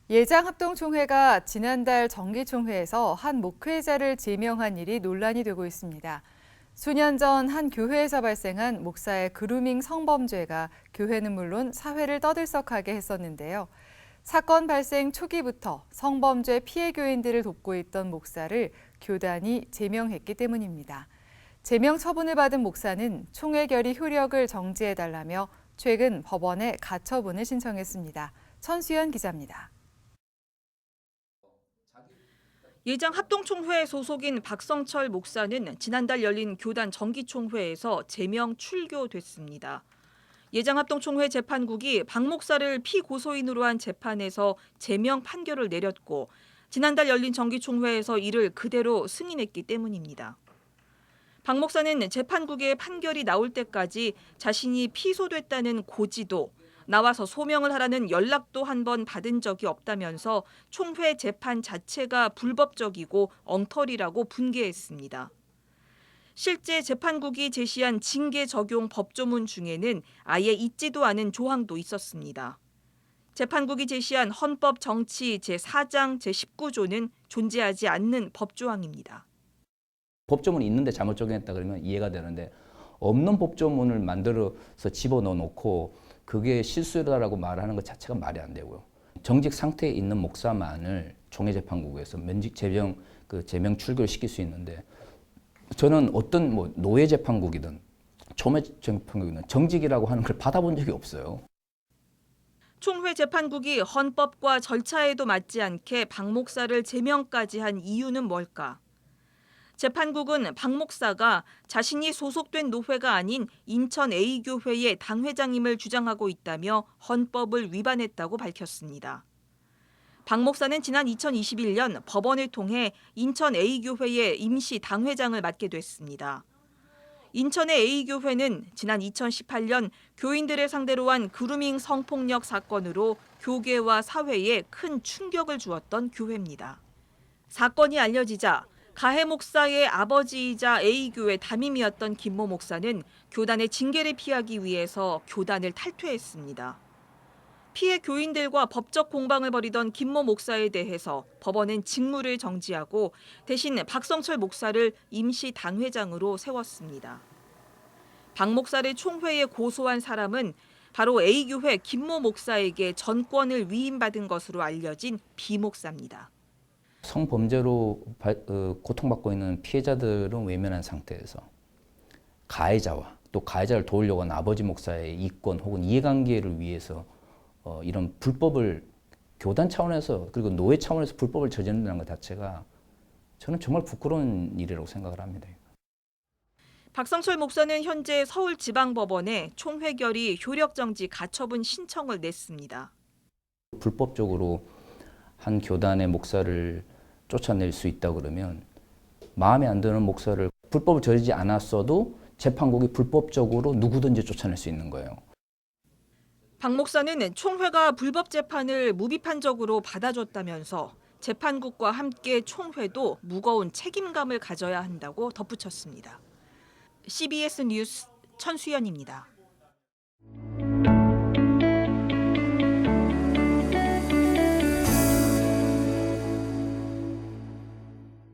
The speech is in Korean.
예장합동총회가 지난달 정기총회에서 한 목회자를 제명한 일이 논란이 되고 있습니다. 수년 전 한 교회에서 발생한 목사의 그루밍 성범죄가 교회는 물론 사회를 떠들썩하게 했었는데요. 사건 발생 초기부터 성범죄 피해 교인들을 돕고 있던 목사를 교단이 제명했기 때문입니다. 제명 처분을 받은 목사는 총회 결의 효력을 정지해달라며 최근 법원에 가처분을 신청했습니다. 천수연 기자입니다. 예장합동총회 소속인 박성철 목사는 지난달 열린 교단 정기총회에서 제명 출교됐습니다. 예장합동총회 재판국이 박 목사를 피고소인으로 한 재판에서 제명 판결을 내렸고 지난달 열린 정기총회에서 이를 그대로 승인했기 때문입니다. 박 목사는 재판국의 판결이 나올 때까지 자신이 피소됐다는 고지도 나와서 소명을 하라는 연락도 한 번 받은 적이 없다면서 총회 재판 자체가 불법적이고 엉터리라고 분개했습니다. 실제 재판국이 제시한 징계 적용 법조문 중에는 아예 있지도 않은 조항도 있었습니다. 재판국이 제시한 헌법 정치 제4장 제19조는 존재하지 않는 법조항입니다. 법조문이 있는데 잘못 적용했다 그러면 이해가 되는데 없는 법조문을 만들어서 집어넣어 놓고 그게 실수다라고 말하는 것 자체가 말이 안 되고요. 정직 상태에 있는 목사만을 총회재판국에서 제명 출교를 시킬 수 있는데 저는 어떤 노예 재판국이든 총회 재판국이든 정직이라고 하는 걸 받아본 적이 없어요. 총회 재판국이 헌법과 절차에도 맞지 않게 박 목사를 제명까지 한 이유는 뭘까? 재판국은 박 목사가 자신이 소속된 노회가 아닌 인천 A교회의 당회장임을 주장하고 있다며 헌법을 위반했다고 밝혔습니다. 박 목사는 지난 2021년 법원을 통해 인천 A교회의 임시 당회장을 맡게 됐습니다. 인천의 A교회는 지난 2018년 교인들을 상대로 한 그루밍 성폭력 사건으로 교계와 사회에 큰 충격을 주었던 교회입니다. 사건이 알려지자 가해 목사의 아버지이자 A교회 담임이었던 김모 목사는 교단의 징계를 피하기 위해서 교단을 탈퇴했습니다. 피해 교인들과 법적 공방을 벌이던 김모 목사에 대해서 법원은 직무를 정지하고 대신 박성철 목사를 임시 당회장으로 세웠습니다. 박 목사를 총회에 고소한 사람은 바로 A교회 김모 목사에게 전권을 위임받은 것으로 알려진 B 목사입니다. 성범죄로 고통받고 있는 피해자들은 외면한 상태에서 가해자와 또 가해자를 도우려고 하는 아버지 목사의 이권 혹은 이해관계를 위해서 이런 불법을 교단 차원에서 그리고 노예 차원에서 불법을 저지른다는 것 자체가 저는 정말 부끄러운 일이라고 생각을 합니다. 박성철 목사는 현재 서울지방법원에 총회 결의 효력정지 가처분 신청을 냈습니다. 불법적으로 한 교단의 목사를 쫓아낼 수 있다 그러면 마음에 안 드는 목사를 불법을 저지르지 않았어도 재판국이 불법적으로 누구든지 쫓아낼 수 있는 거예요. 박 목사는 총회가 불법 재판을 무비판적으로 받아줬다면서 재판국과 함께 총회도 무거운 책임감을 가져야 한다고 덧붙였습니다. CBS 뉴스 천수연입니다.